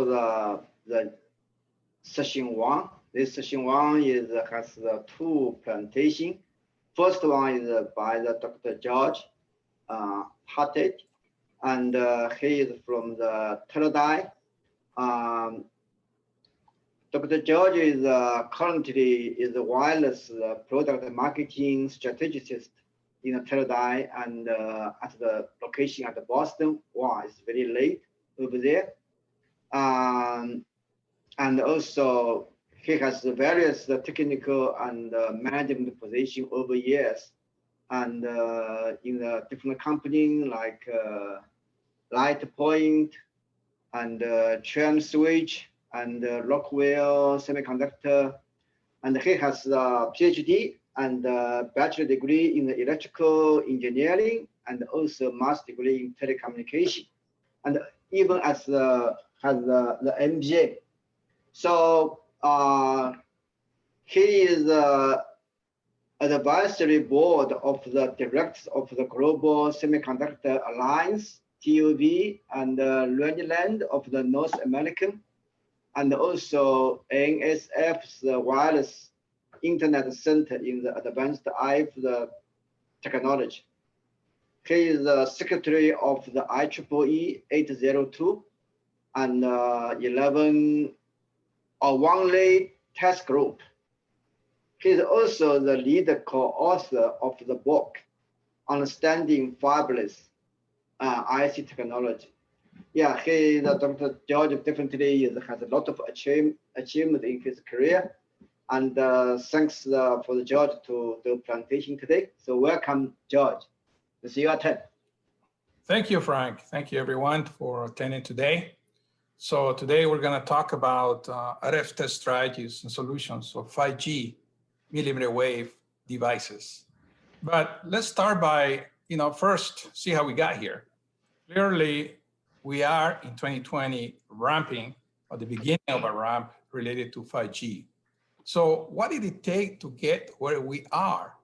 the session one. This session one has the two presentation. First one is by the Dr. Jeorge Hurtarte, and he is from the Teradyne. Dr. Jeorge is currently a wireless product marketing strategist in Teradyne, and at the location at Boston. Wow, it's very late over there. And also he has various technical and management position over years, and in a different company like LightPoint and Tram Switch and Rockwell Semiconductor, and he has a PhD and a bachelor degree in electrical engineering, and also master degree in telecommunication, and even has the MBA. So he is the advisory board of the directors of the Global Semiconductor Alliance, TOB, and Land of the North American, and also NSF's Wireless Internet Center in the Advanced IF technology. He is the secretary of the IEEE 802 and 11 One-Lay Task Group. He is also the lead co-author of the book, Understanding Fabless IC Technology. Yeah, Dr. Jeorge definitely has a lot of achievement in his career. And thanks for the Jeorge to the presentation today. So welcome, Jeorge. It's your turn. Thank you, Frank. Thank you, everyone, for attending today. So today we're going to talk about RF test strategies and solutions for 5G millimeter wave devices. But let's start by, first see how we got here. Clearly, we are in 2020 ramping, or the beginning of a ramp related to 5G. So what did it take to get where we are?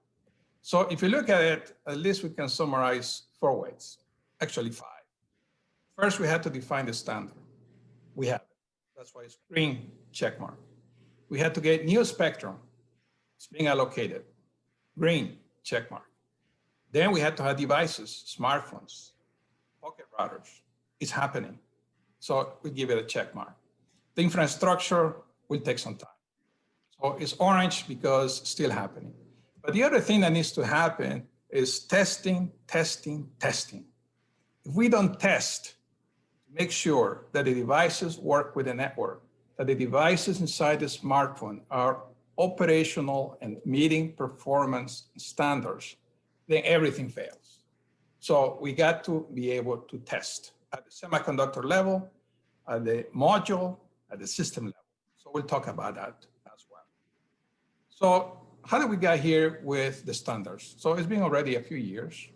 So if you look at it, at least we can summarize 4 ways, actually 5. First, we had to define the standard. We have it. That's why it's green check mark. We had to get new spectrum. It's being allocated. Green check mark. Then we had to have devices, smartphones, pocket routers. It's happening. So we give it a check mark. The infrastructure will take some time. So it's orange because it's still happening. But the other thing that needs to happen is testing, testing, testing. If we don't test, make sure that the devices work with the network, that the devices inside the smartphone are operational and meeting performance standards, then everything fails. So we got to be able to test at the semiconductor level, at the module, at the system level. So we'll talk about that as well. So how did we get here with the standards? So it's been already a few years.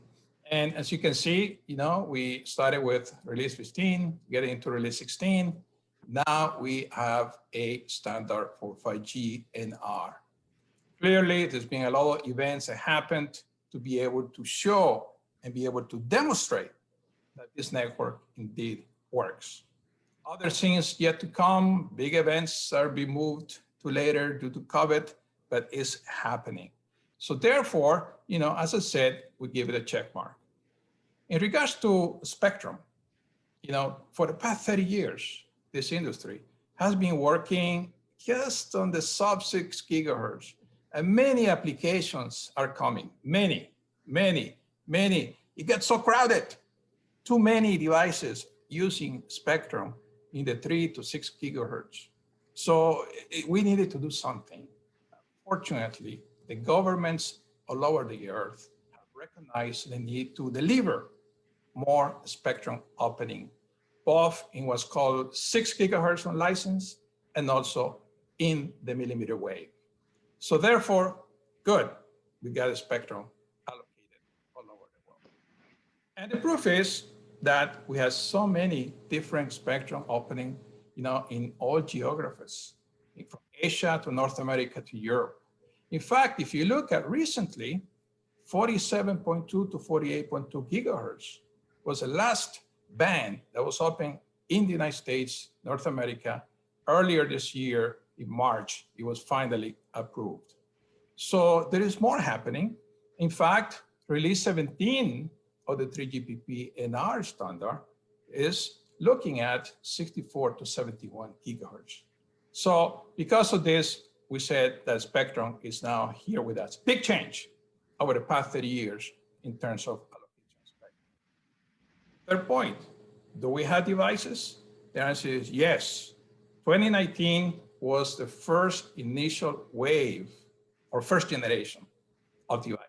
And as you can see, we started with release 15, getting into release 16. Now we have a standard for 5G NR. Clearly, there's been a lot of events that happened to be able to show and be able to demonstrate that this network indeed works. Other things yet to come, big events are being moved to later due to COVID, but it's happening. So therefore, as I said, we give it a check mark. In regards to spectrum, for the past 30 years, this industry has been working just on the sub-6 gigahertz, and many applications are coming, many. It gets so crowded, too many devices using spectrum in the 3 to 6 gigahertz. So we needed to do something. Fortunately, the governments all over the earth have recognized the need to deliver more spectrum opening, both in what's called 6 gigahertz on license and also in the millimeter wave. So therefore, good, we got a spectrum allocated all over the world. And the proof is that we have so many different spectrum opening, in all geographies, from Asia to North America to Europe. In fact, if you look at recently, 47.2 to 48.2 gigahertz was the last band that was open in the United States, North America. Earlier this year, in March, it was finally approved. So there is more happening. In fact, release 17 of the 3GPP NR standard is looking at 64 to 71 gigahertz. So because of this, we said that spectrum is now here with us. Big change over the past 30 years in terms of allocation spectrum. Third point, do we have devices? The answer is yes. 2019 was the first initial wave or first generation of devices.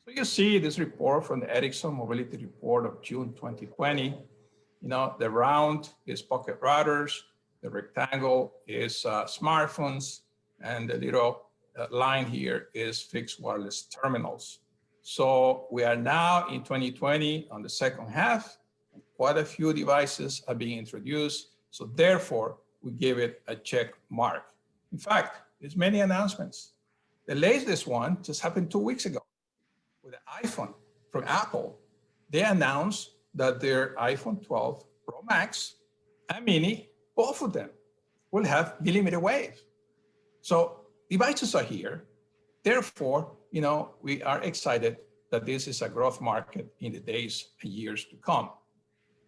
So you see this report from the Ericsson Mobility Report of June 2020. You know, the round is pocket routers, the rectangle is smartphones, and the little line here is fixed wireless terminals. So we are now in 2020 on the second half, and quite a few devices are being introduced. So therefore, we give it a check mark. In fact, there's many announcements. The latest one just happened 2 weeks ago with the iPhone from Apple. They announced that their iPhone 12 Pro Max and Mini, both of them, will have millimeter wave. So devices are here. Therefore, you know, we are excited that this is a growth market in the days and years to come.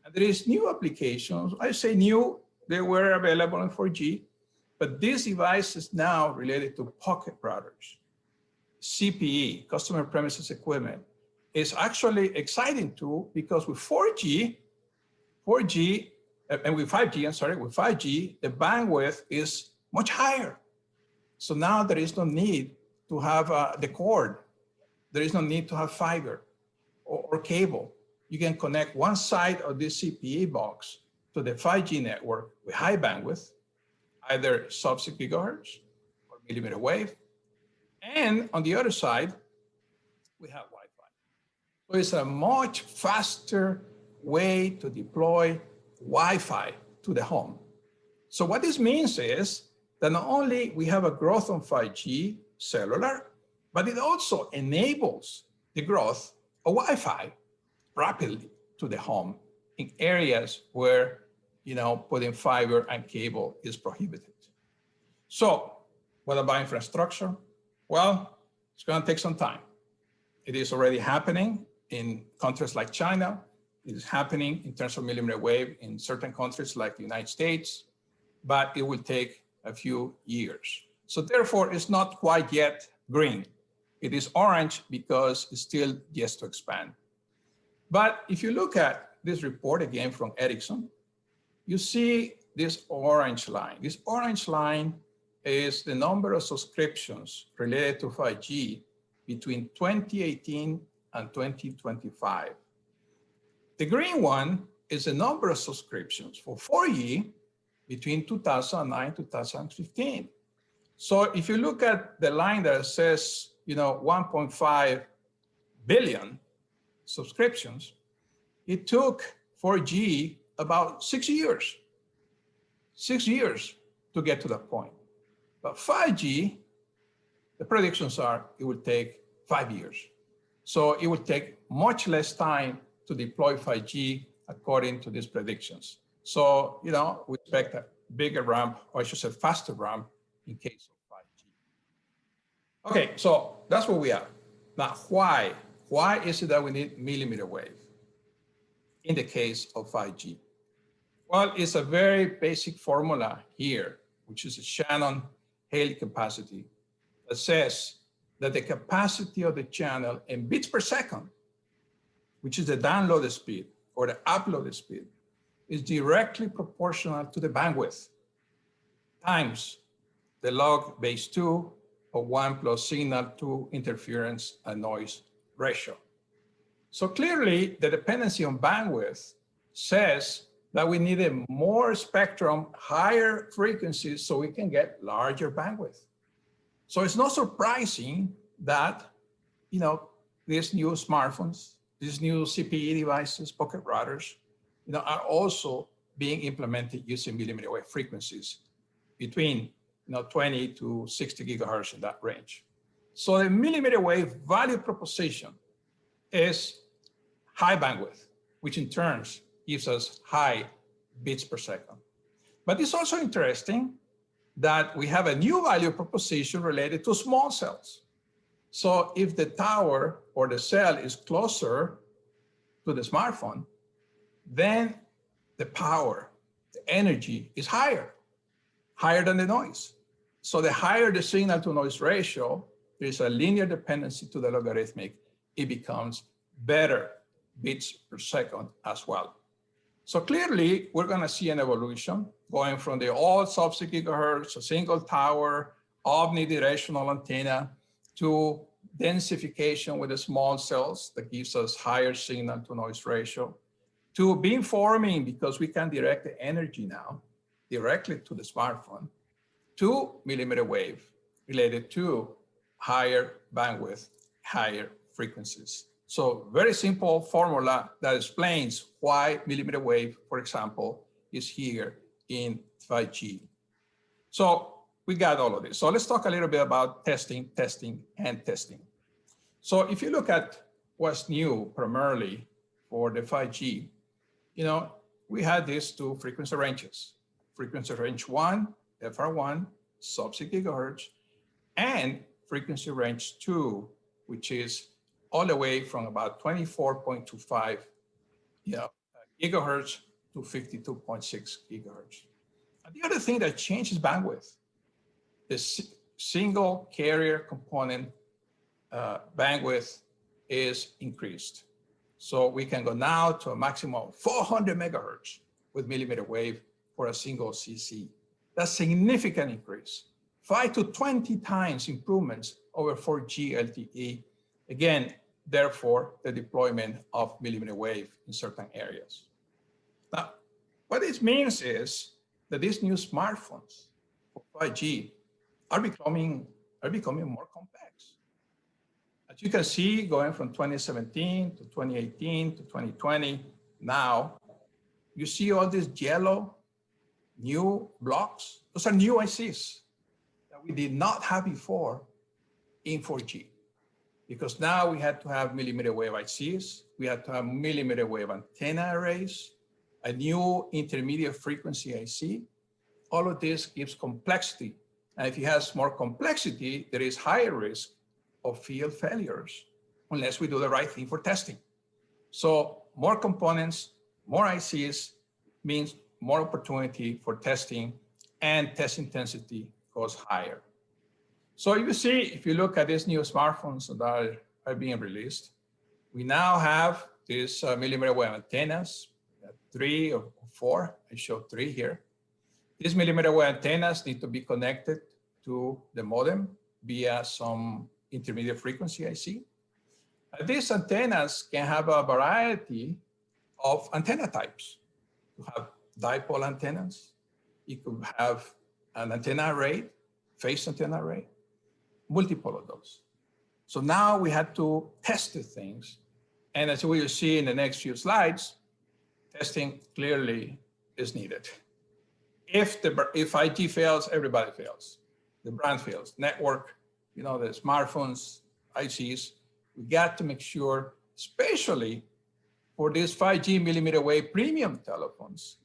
And there is new applications. I say new, they were available in 4G, but this device is now related to pocket routers. CPE, customer premises equipment, is actually exciting too, because with 4G, and with 5G, with 5G, the bandwidth is much higher. So now there is no need to have the cord. There is no need to have fiber or cable. You can connect one side of this CPE box to the 5G network with high bandwidth, either sub-6 gigahertz or millimeter wave. And on the other side, we have Wi-Fi. So it's a much faster way to deploy Wi-Fi to the home. So what this means is that not only we have a growth on 5G cellular, but it also enables the growth of Wi-Fi rapidly to the home in areas where, you know, putting fiber and cable is prohibited. So what about infrastructure? Well, it's going to take some time. It is already happening in countries like China. It is happening in terms of millimeter wave in certain countries like the United States, but it will take a few years. So therefore, it's not quite yet green. It is orange because it's still yet to expand. But if you look at this report again from Ericsson, you see this orange line. This orange line is the number of subscriptions related to 5G between 2018 and 2025. The green one is the number of subscriptions for 4G between 2009 and 2015. So if you look at the line that says, you know, 1.5 billion subscriptions, it took 4G about 6 years. 6 years to get to that point. But 5G, the predictions are it will take 5 years. So it will take much less time to deploy 5G according to these predictions. So, you know, we expect a bigger ramp, or I should say faster ramp in case of 5G. Okay, so that's where we are. Now, why? Why is it that we need millimeter wave in the case of 5G? Well, it's a very basic formula here, which is a Shannon-Haley capacity that says that the capacity of the channel in bits per second, which is the download speed or the upload speed, is directly proportional to the bandwidth times the log base 2 of 1 plus signal to interference and noise ratio. So clearly, the dependency on bandwidth says that we needed more spectrum, higher frequencies, so we can get larger bandwidth. So it's not surprising that, you know, these new smartphones, these new CPE devices, pocket routers, you know, are also being implemented using millimeter wave frequencies between, you know, 20 to 60 gigahertz in that range. So the millimeter wave value proposition is high bandwidth, which in turn gives us high bits per second. But it's also interesting that we have a new value proposition related to small cells. So if the tower or the cell is closer to the smartphone, then the power, the energy is higher than the noise. So the higher the signal to noise ratio, there's a linear dependency to the logarithmic, it becomes better bits per second as well. So clearly, we're going to see an evolution going from the old sub-6 gigahertz, a single tower, omnidirectional antenna, to densification with the small cells that gives us higher signal to noise ratio, to beamforming, because we can direct the energy now directly to the smartphone, to millimeter wave related to higher bandwidth, higher frequencies. So very simple formula that explains why millimeter wave, for example, is here in 5G. So we got all of this. So let's talk a little bit about testing. So if you look at what's new primarily for the 5G, we had these two frequency ranges. Frequency range 1, FR1, sub-6 gigahertz, and frequency range 2, which is all the way from about 24.25 gigahertz to 52.6 gigahertz. And the other thing that changes bandwidth, the single carrier component bandwidth is increased. So we can go now to a maximum of 400 megahertz with millimeter wave for a single CC. That's a significant increase, 5 to 20 times improvements over 4G LTE. Again, therefore, the deployment of millimeter wave in certain areas. Now, what this means is that these new smartphones for 5G are becoming more complex. As you can see, going from 2017 to 2018 to 2020, now you see all these yellow new blocks. Those are new ICs that we did not have before in 4G. Because now we had to have millimeter wave ICs, we had to have millimeter wave antenna arrays, a new intermediate frequency IC. All of this gives complexity. And if it has more complexity, there is higher risk of field failures unless we do the right thing for testing. So more components, more ICs means more opportunity for testing, and test intensity goes higher. So you see, if you look at these new smartphones that are being released, we now have these millimeter wave antennas, 3 or 4, I showed 3 here. These millimeter wave antennas need to be connected to the modem via some intermediate frequency IC. These antennas can have a variety of antenna types. You have dipole antennas. You could have an antenna array, phase antenna array, multiple of those. So now we had to test the things. And as we will see in the next few slides, testing clearly is needed. If 5G fails, everybody fails. The brand fails, network, the smartphones, ICs, we got to make sure, especially for these 5G millimeter wave premium telephones,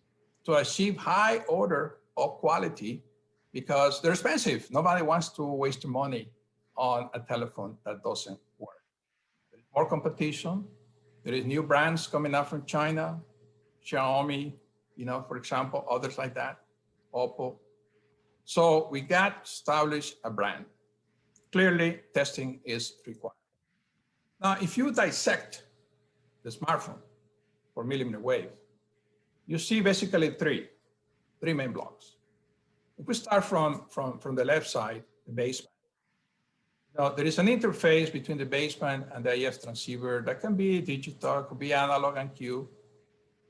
to achieve high order of quality, because they're expensive. Nobody wants to waste money on a telephone that doesn't work. There's more competition. There is new brands coming out from China, Xiaomi, for example, others like that, Oppo. So we got to establish a brand. Clearly, testing is required. Now, if you dissect the smartphone for millimeter wave, you see basically three main blocks. If we start from the left side, the baseband. Now, there is an interface between the baseband and the IF transceiver that can be digital, could be analog and Q.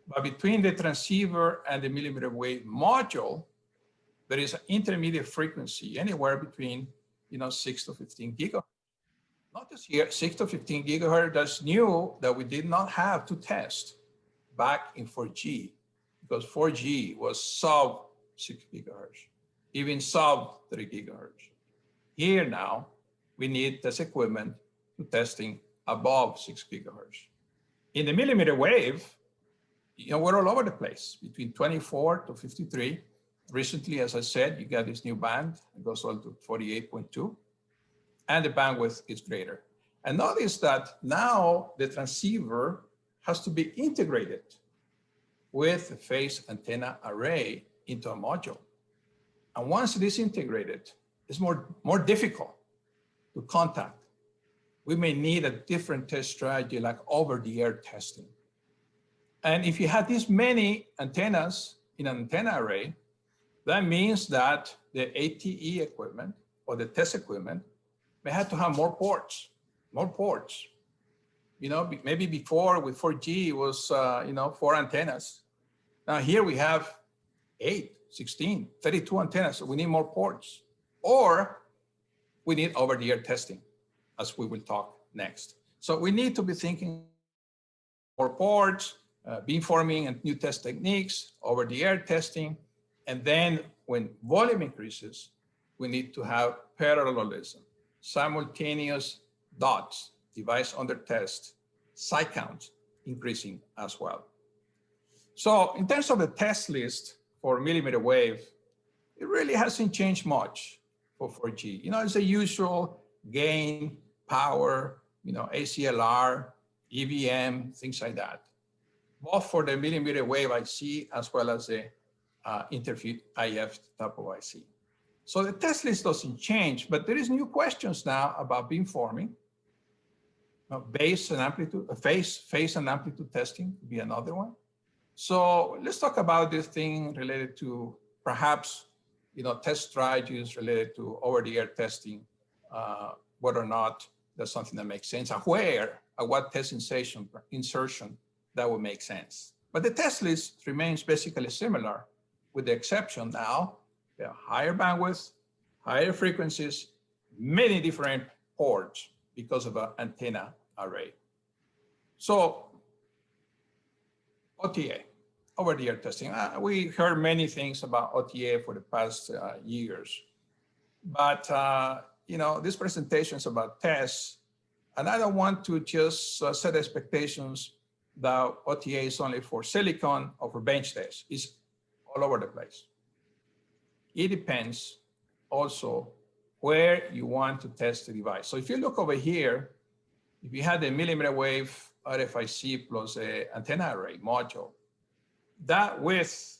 But between the transceiver and the millimeter wave module, there is an intermediate frequency anywhere between 6 to 15 gigahertz. Notice here, 6 to 15 gigahertz, that's new, that we did not have to test back in 4G, because 4G was sub 6 gigahertz, even sub 3 gigahertz. Here now, we need test equipment to testing above 6 gigahertz. In the millimeter wave, we're all over the place, between 24 to 53. Recently, as I said, you got this new band, it goes all to 48.2, and the bandwidth is greater. And notice that now the transceiver has to be integrated with the phase antenna array into a module. And once it is integrated, it's more difficult to contact. We may need a different test strategy like over-the-air testing. And if you have this many antennas in an antenna array, that means that the ATE equipment or the test equipment may have to have more ports. Maybe before with 4G it was 4 antennas. Now here we have 8, 16, 32 antennas, so we need more ports. Or we need over-the-air testing, as we will talk next. So we need to be thinking more ports, beamforming and new test techniques, over-the-air testing, and then when volume increases, we need to have parallelism, simultaneous dots, device under test, site count increasing as well. So in terms of the test list for millimeter wave, it really hasn't changed much for 4G. It's the usual gain, power, ACLR, EVM, things like that, both for the millimeter wave IC as well as the interfere IF type of IC. So the test list doesn't change, but there is new questions now about beamforming. Phase and amplitude testing would be another one. So let's talk about this thing related to perhaps test strategies related to over-the-air testing, whether or not that's something that makes sense, at what test insertion that would make sense. But the test list remains basically similar, with the exception now, there are higher bandwidth, higher frequencies, many different ports because of an antenna array. So OTA, over-the-air testing. We heard many things about OTA for the past years, but this presentation is about tests, and I don't want to just set expectations that OTA is only for silicon or for bench tests. It's all over the place. It depends also where you want to test the device. So if you look over here, if you had a millimeter wave RFIC plus an antenna array module, that width,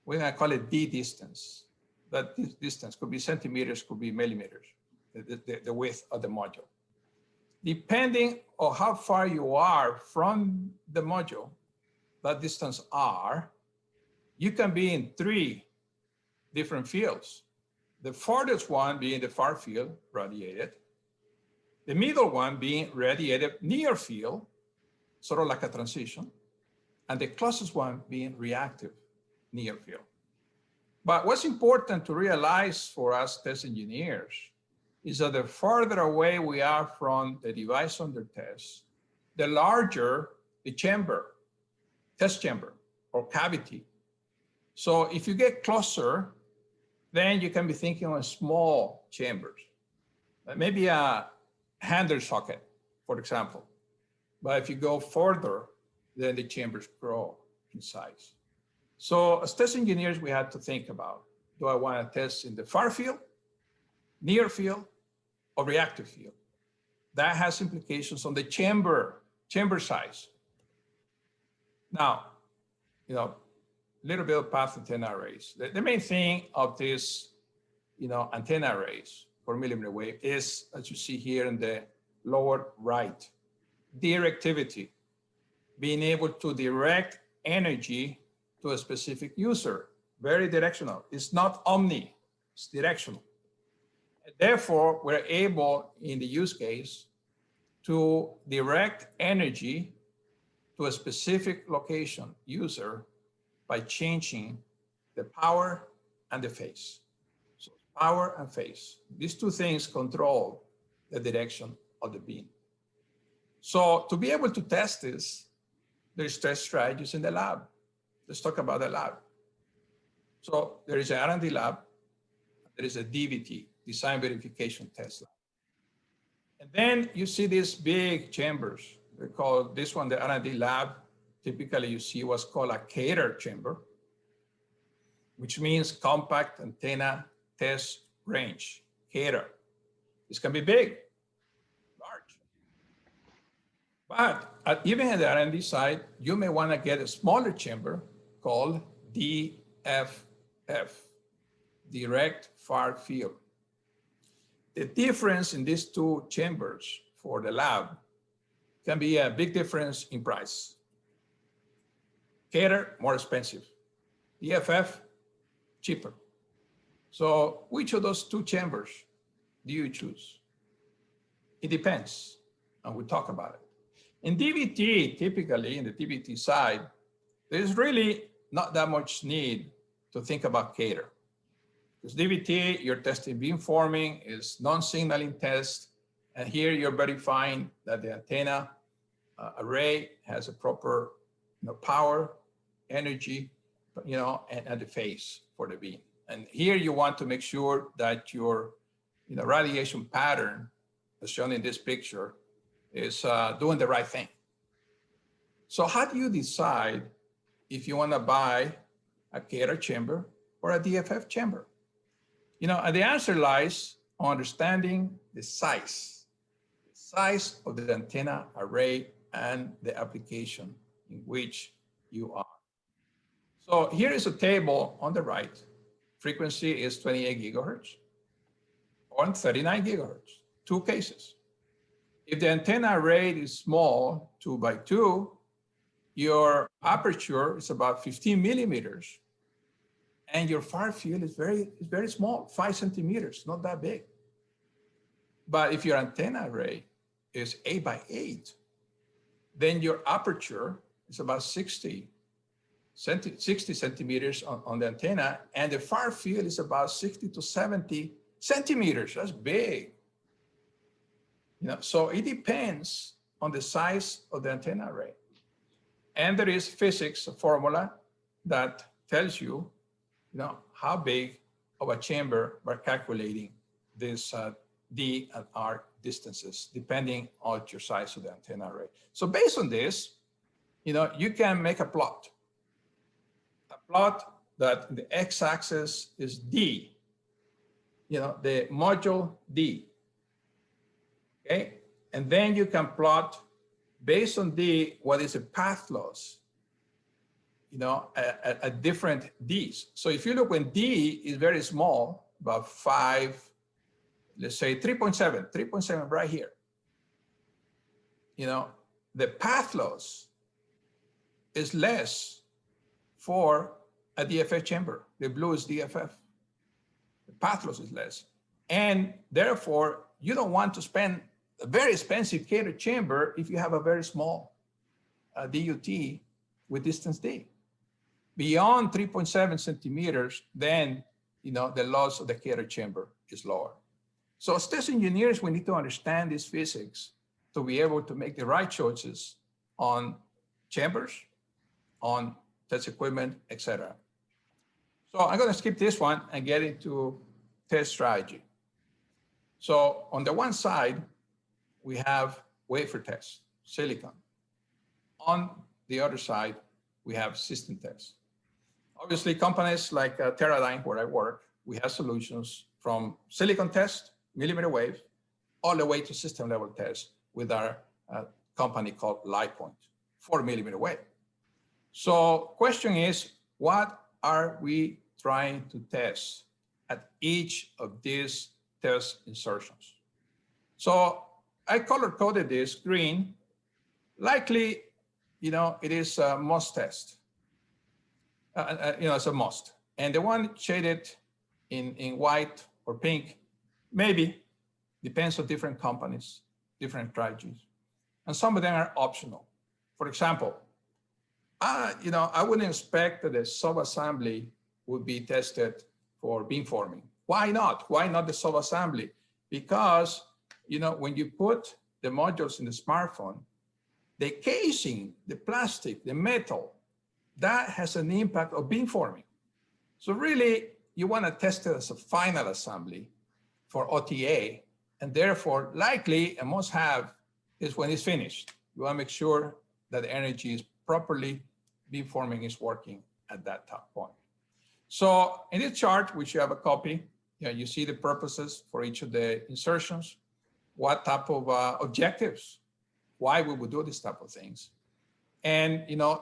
we're gonna call it D distance. That distance could be centimeters, could be millimeters, the width of the module. Depending on how far you are from the module, that distance R, you can be in 3 different fields. The farthest one being the far field, radiated. The middle one being radiated near field, sort of like a transition. And the closest one being reactive, near field. But what's important to realize for us test engineers is that the farther away we are from the device under test, the larger the chamber, test chamber or cavity. So if you get closer, then you can be thinking of small chambers, maybe a handle socket, for example. But if you go further, then the chambers grow in size. So as test engineers, we have to think about, do I want to test in the far field, near field, or reactive field? That has implications on the chamber size. Now, little bit of path antenna arrays. The main thing of this, antenna arrays for millimeter wave is, as you see here in the lower right, directivity, being able to direct energy to a specific user, very directional. It's not omni, it's directional. Therefore, we're able, in the use case, to direct energy to a specific location, user, by changing the power and the phase. So power and phase. These 2 things control the direction of the beam. So to be able to test this, there's test strategies in the lab. Let's talk about the lab. So there is an R&D lab, there is a DVT, Design Verification Test Lab. And then you see these big chambers. We call this one the R&D lab, typically you see what's called a cater chamber, which means compact antenna test range, cater. This can be big, large. But even at the R&D side, you may want to get a smaller chamber called DFF, direct far field. The difference in these two chambers for the lab can be a big difference in price. Cater, more expensive. DFF, cheaper. So which of those two chambers do you choose? It depends, and we'll talk about it. In DVT, typically in the DVT side, there's really not that much need to think about cater. Because DVT, you're testing beamforming, is non-signaling test, and here you're verifying that the antenna array has a proper power, energy, and the phase for the beam. And here you want to make sure that your radiation pattern, as shown in this picture, is doing the right thing. So how do you decide if you want to buy a cater chamber or a DFF chamber? The answer lies on understanding the size of the antenna array and the application in which you are. So here is a table on the right. Frequency is 28 gigahertz or 39 gigahertz, two cases. If the antenna array is small, 2 by 2, your aperture is about 15 millimeters, and your far field is very small, 5 centimeters, not that big. But if your antenna array is 8 by 8, then your aperture is about 60 centimeters on the antenna, and the far field is about 60 to 70 centimeters. That's big. So it depends on the size of the antenna array. And there is physics, a formula that tells you, how big of a chamber by calculating this D and R distances, depending on your size of the antenna array. So based on this, you can make a plot that the x-axis is D, the module D. Okay, and then you can plot based on D what is the path loss, at different Ds. So if you look when D is very small, about 5, let's say 3.7 right here, the path loss is less for a DFF chamber. The blue is DFF. The path loss is less. And therefore, you don't want to spend a very expensive cater chamber if you have a very small DUT with distance D. Beyond 3.7 centimeters, then the loss of the cater chamber is lower. So as test engineers, we need to understand this physics to be able to make the right choices on chambers, on test equipment, etc. So I'm going to skip this one and get into test strategy. So on the one side, we have wafer test, silicon. On the other side, we have system test. Obviously, companies like Teradyne, where I work, we have solutions from silicon test, millimeter wave, all the way to system level test with our company called LightPoint, 4 millimeter wave. So question is, what are we trying to test at each of these test insertions? So I color-coded this green. Likely, it is a must test. It's a must. And the one shaded in white or pink, maybe, depends on different companies, different strategies. And some of them are optional. For example, I wouldn't expect that the sub-assembly would be tested for beamforming. Why not? Why not the sub-assembly? Because, when you put the modules in the smartphone, the casing, the plastic, the metal, that has an impact of beamforming. So really, you want to test it as a final assembly for OTA, and therefore, likely a must-have is when it's finished. You want to make sure that the energy is properly beamforming is working at that top point. So in this chart, which you have a copy, you see the purposes for each of the insertions, what type of objectives, why we would do this type of things. And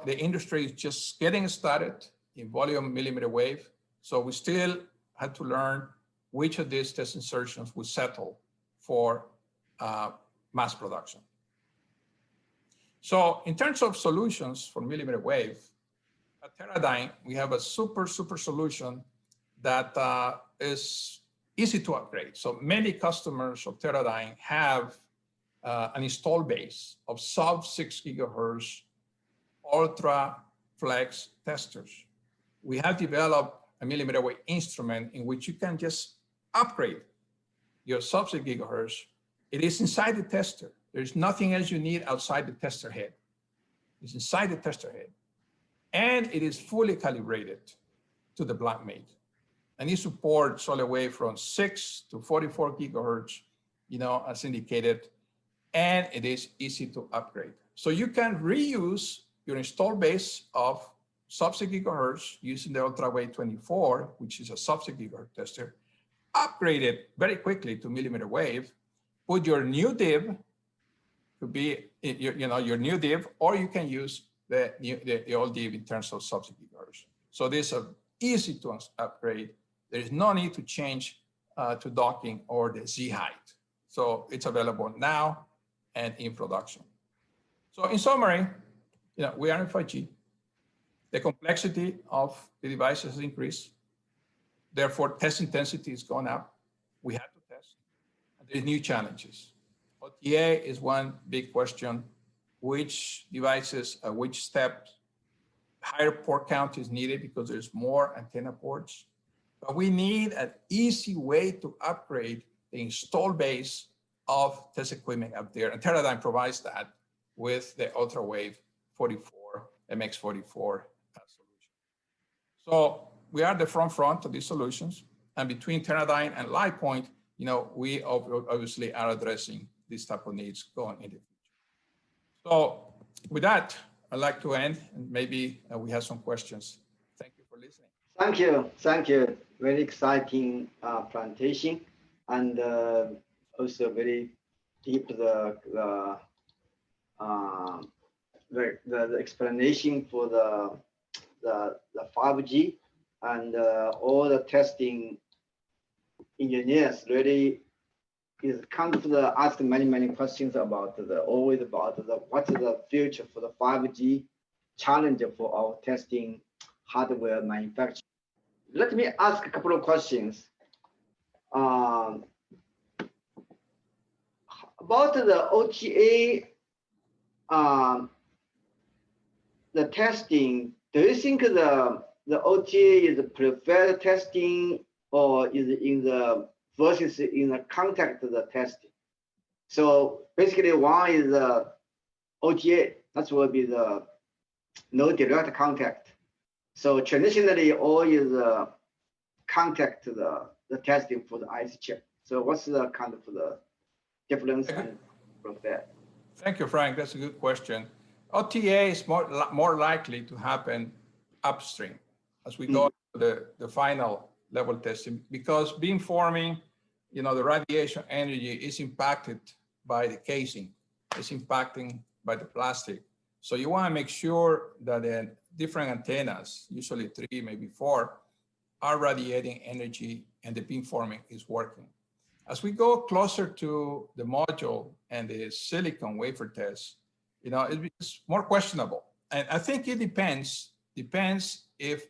the industry is just getting started in volume millimeter wave. So we still had to learn which of these test insertions would settle for mass production. So in terms of solutions for millimeter wave, at Teradyne, we have a super solution that is easy to upgrade. So many customers of Teradyne have an install base of sub 6 gigahertz ultra flex testers. We have developed a millimeter wave instrument in which you can just upgrade your sub 6 gigahertz. It is inside the tester. There's nothing else you need outside the tester head. It's inside the tester head. And it is fully calibrated to the blank mate. And it supports solid wave from 6 to 44 gigahertz, as indicated, and it is easy to upgrade. So you can reuse your install base of sub 6 gigahertz using the UltraWave 24, which is a sub 6 gigahertz tester, upgrade it very quickly to millimeter wave, put your new div, could be your new div, or you can use the old div in terms of sub 6 gigahertz. So these are easy to upgrade. There is no need to change to docking or the Z height. So it's available now and in production. So in summary, we are in 5G. The complexity of the devices has increased. Therefore, test intensity is going up. We have to test. And there's new challenges. OTA is one big question. Which devices, which steps, higher port count is needed because there's more antenna ports. But we need an easy way to upgrade the install base of test equipment up there. And Teradyne provides that with the UltraWave 44, MX44 solution. So we are the front of these solutions. And between Teradyne and LightPoint, we obviously are addressing these type of needs going into the future. So with that, I'd like to end, and maybe we have some questions. Thank you for listening. Thank you. Very exciting presentation, and also very deep the explanation for the 5G, and all the testing engineers really is kind of ask many questions about what's the future for the 5G challenge for our testing hardware manufacturing. Let me ask a couple of questions. About the OTA, the testing, do you think the OTA is the preferred testing, or is it in the versus in the contact the testing? So basically, one is the OTA. That will be the no direct contact. So traditionally, all is contact the testing for the IC chip. So what's the kind of the difference from that? Thank you, Frank. That's a good question. OTA is more likely to happen upstream as we go to the final level testing, because beamforming, the radiation energy is impacted by the casing, it's impacting by the plastic. So you want to make sure that the different antennas, usually 3, maybe 4, are radiating energy and the beamforming is working. As we go closer to the module and the silicon wafer test, it's more questionable. And I think it depends if,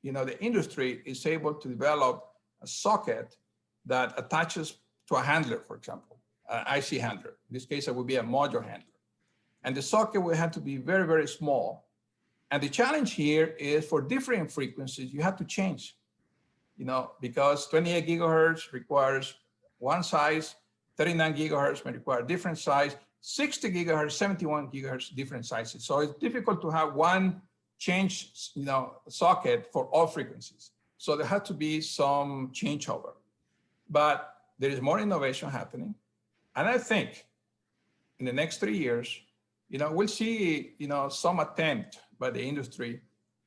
the industry is able to develop a socket that attaches to a handler, for example, an IC handler. In this case, it would be a module handler. And the socket will have to be very, very small. And the challenge here is for different frequencies, you have to change, because 28 gigahertz requires one size, 39 gigahertz may require different size, 60 gigahertz, 71 gigahertz, different sizes. So it's difficult to have one change, socket for all frequencies. So there had to be some changeover. But there is more innovation happening. And I think in the next 3 years, we'll see, some attempt by the industry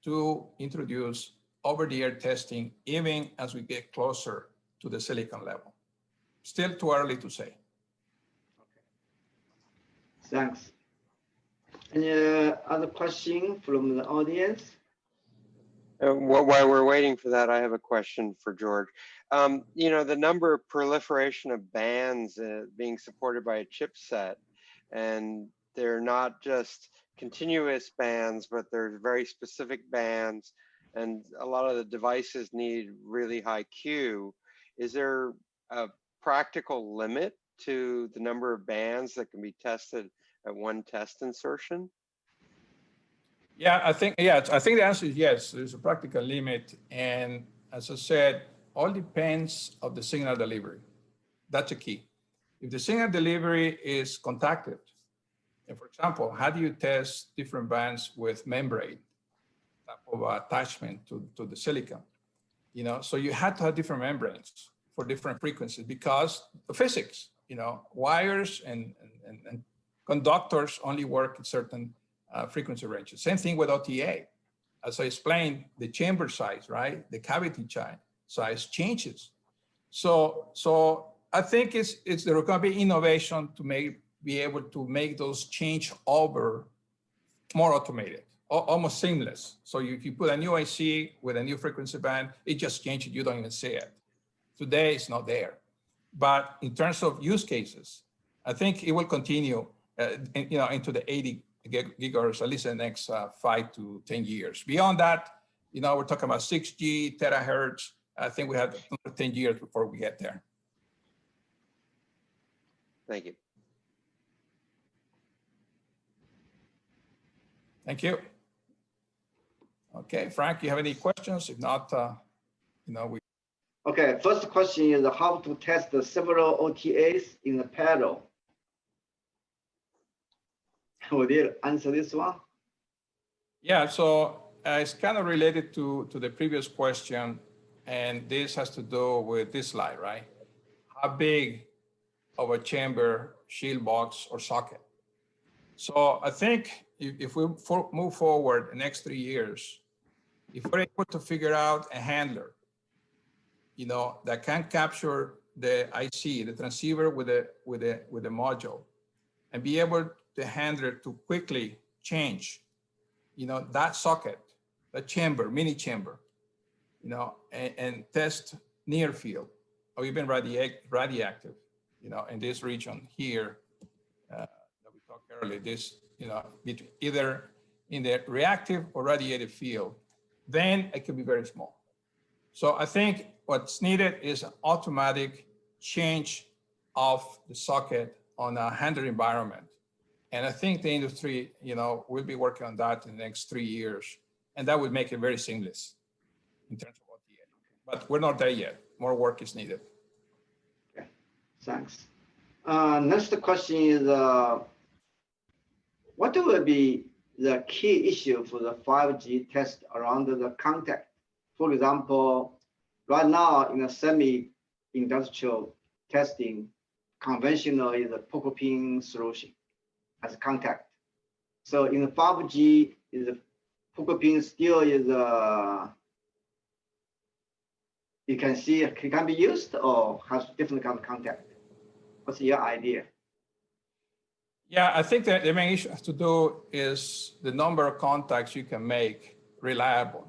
to introduce over-the-air testing, even as we get closer to the silicon level. Still too early to say. Thanks. Any other question from the audience? While we're waiting for that, I have a question for George. The number of proliferation of bands being supported by a chipset, and they're not just continuous bands, but they're very specific bands, and a lot of the devices need really high Q. Is there a practical limit to the number of bands that can be tested at one test insertion? Yeah, I think the answer is yes. There's a practical limit. And as I said, all depends on the signal delivery. That's a key. If the signal delivery is contacted, and for example, how do you test different bands with membrane type of attachment to the silicon? So you had to have different membranes for different frequencies because the physics, wires and conductors only work at certain frequency ranges. Same thing with OTA. As I explained, the chamber size, right? The cavity size changes. So I think there are going to be innovation to be able to make those change over more automated, almost seamless. So if you put a new IC with a new frequency band, it just changes. You don't even see it. Today, it's not there. But in terms of use cases, I think it will continue, into the 80 gigahertz, at least in the next 5 to 10 years. Beyond that, we're talking about 6G, terahertz. I think we have 10 years before we get there. Thank you. Thank you. Okay, Frank, you have any questions? If not, we. Okay, first question is how to test the several OTAs in the parallel. Will you answer this one? Yeah, so it's kind of related to the previous question, and this has to do with this slide, right? How big of a chamber, shield box, or socket? So I think if we move forward the next 3 years, if we're able to figure out a handler, that can capture the IC, the transceiver with the module, and be able to handle it to quickly change, that socket, that chamber, mini chamber, and test near field or even radioactive, in this region here that we talked earlier, this, either in the reactive or radiative field, then it could be very small. So I think what's needed is an automatic change of the socket on a handler environment. And I think the industry, will be working on that in the next 3 years. And that would make it very seamless in terms of OTA. But we're not there yet. More work is needed. Okay, thanks. Next question is, what will be the key issue for the 5G test around the contact? For example, right now in a semi-industrial testing, conventional is a poker pin solution as a contact. So in the 5G, is a poker pin still is you can see it can be used or has different kind of contact? What's your idea? Yeah, I think that the main issue has to do is the number of contacts you can make reliably,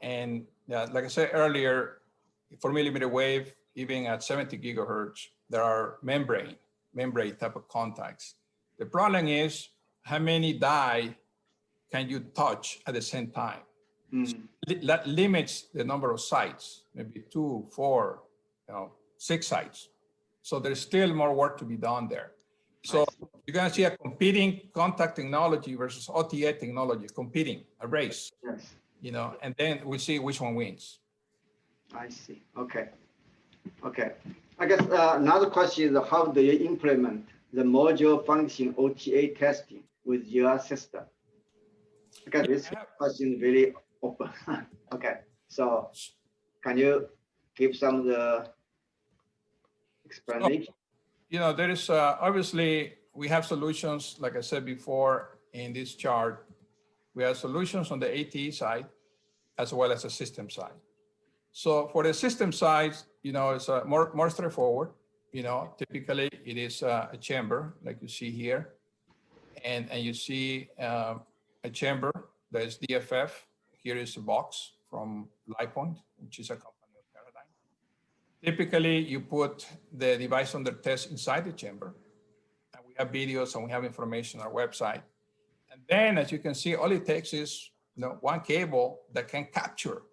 and like I said earlier, for millimeter wave, even at 70 gigahertz, there are membrane type of contacts. The problem is how many die can you touch at the same time? So that limits the number of sites, maybe 2, 4, 6 sites. So there's still more work to be done there. So you're going to see a competing contact technology versus OTA technology competing, a race. Yes. And then we'll see which one wins. I see. Okay. I guess another question is how do you implement the module function OTA testing with your system? Because this question is very open. Okay. So can you give some of the explanation? There is obviously we have solutions, like I said before in this chart, we have solutions on the ATE side as well as the system side. So for the system side, it's more straightforward. Typically it is a chamber like you see here. And you see a chamber that is DFF. Here is a box from LightPoint, which is a company of Teradyne. Typically, you put the device under test inside the chamber. And we have videos and we have information on our website. And then, as you can see, all it takes is one cable that can capture.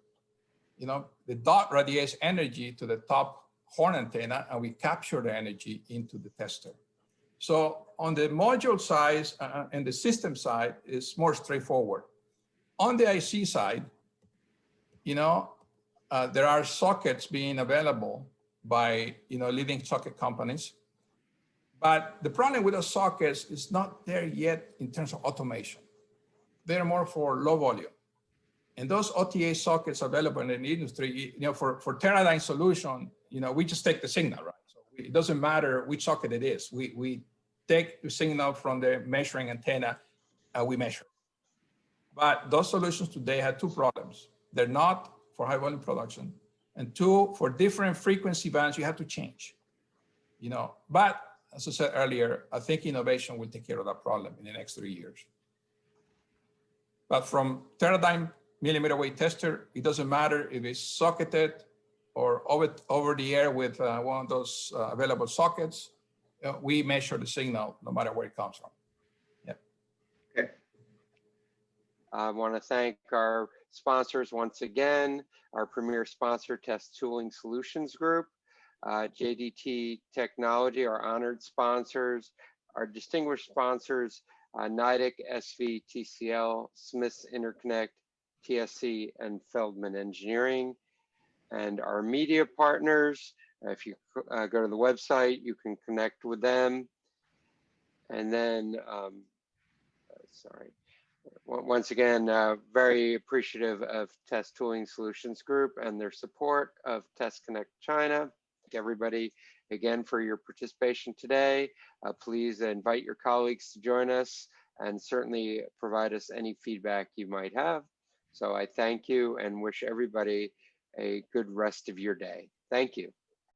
The dot radiates energy to the top horn antenna, and we capture the energy into the tester. So on the module side and the system side is more straightforward. On the IC side, there are sockets being available by leading socket companies. But the problem with those sockets is not there yet in terms of automation. They're more for low volume. And those OTA sockets available in the industry, for Teradyne solution, we just take the signal, right? So it doesn't matter which socket it is. We take the signal from the measuring antenna and we measure. But those solutions today have two problems. They're not for high volume production. And two, for different frequency bands, you have to change. But as I said earlier, I think innovation will take care of that problem in the next 3 years. But from Teradyne millimeter wave tester, it doesn't matter if it's socketed or over the air with one of those available sockets. We measure the signal no matter where it comes from. Yeah. Okay. I want to thank our sponsors once again, our premier sponsor, Test Tooling Solutions Group, JDT Technology, our honored sponsors, our distinguished sponsors, NIDIC, SV, TCL, Smiths Interconnect, TSC, and Feldman Engineering, and our media partners. If you go to the website, you can connect with them. And then, once again, very appreciative of Test Tooling Solutions Group and their support of TestConX China. Thank everybody again for your participation today. Please invite your colleagues to join us and certainly provide us any feedback you might have. So I thank you and wish everybody a good rest of your day. Thank you.